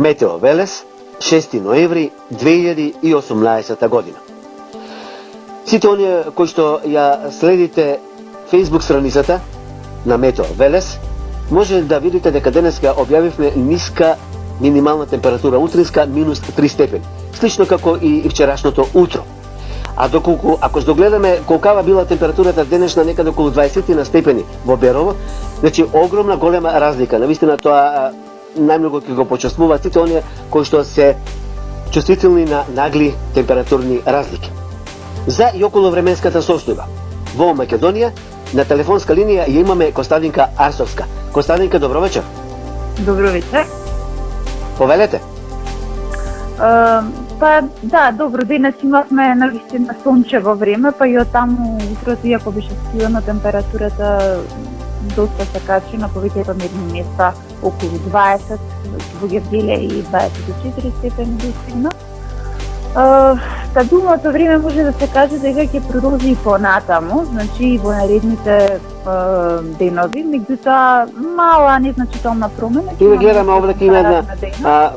Метео Велес, 6 ноември 2018 година. Сите оние кои што ја следите Facebook страницата на Метео Велес, може да видите дека денеска објавивме ниска минимална температура утринска минус 3 степени, слично како и вчерашното утро. А доколку, ако догледаме колкава била температурата денешна, некаде околу 20 на степени во Берово, значи огромна голема разлика. Навистина тоа најмногу ќе го почувствуваат сите оние кои што се чувствителни на нагли температурни разлики. За и околу временската состојба во Македонија на телефонска линија ја имаме Костадинка Арсовска. Костадинка, добро вечер. Добро вечер. Повелете. Па да, добро, денес имавме навистина сончево време, па и од таму утрото, иако беше скивано, температурата доста се качи на повеќето мерни места, околу 20, во Гевделе и 24 степени достигна. Стабилното време може да се каже дека ќе продолжи и понатаму, значи и во наредните денови, меѓутоа мала незначителна промена. И да гледаме овде има една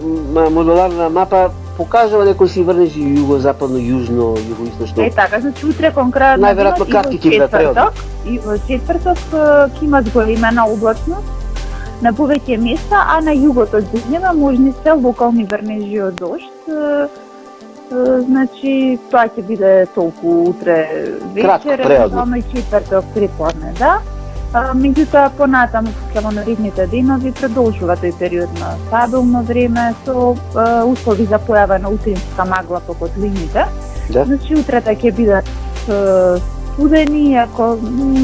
модуларна мапа, покажува некои си врнеш југо-западно, јужно, југо-источно. Така, значи утре конкретно најверојатно кратки ќе бидат преодни. И во четврток ќе има зголемена облачност на повеќе места, а на југот од денева можни се локални врнежи од дожд. Значи тоа ќе биде толку утре вечер, евентуално и четврток преподне, да. Меѓутоа понатаму во наредните денови продолжува тој период на стабилно време со услови за појава на утринска магла по котлините. Да. Значи утрата ќе бидат студени, ако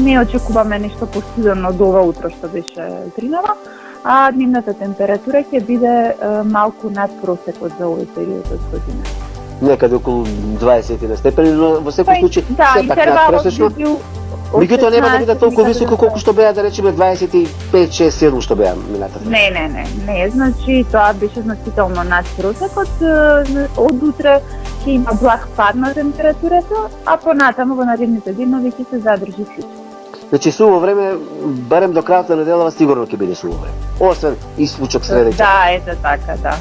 не очекуваме нешто постудено од ова утро што беше утринава, а дневната температура ќе биде малку над просекот за овој период од година. Некаде околу 20 на степени, но во секој случај сепак надпросечно. Меѓутоа нема да биде толку високо колку што беа, да речеме 25, 6, 7 што беа минатата. Не, значи тоа беше значително над просекот. Од утре ќе има благ пад на температурата, а понатаму во наредните денови ќе се задржи слично. Значи суво време, барем до крајот на неделава сигурно ќе биде суво време. Освен исклучок среде. Да, ето така, да.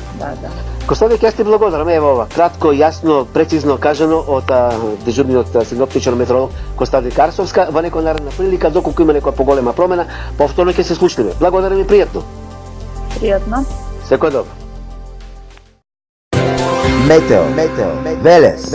Костадик, јас ти благодарам, ево ова, кратко, јасно, прецизно кажано од дежурниот синоптичар метеоролог Костадик Арсовска. Во некоја наредна прилика, доколку има некоја поголема промена, повторно ќе се случиме. Благодарам и пријатно. Пријатно. Секој добро. Метео Велес.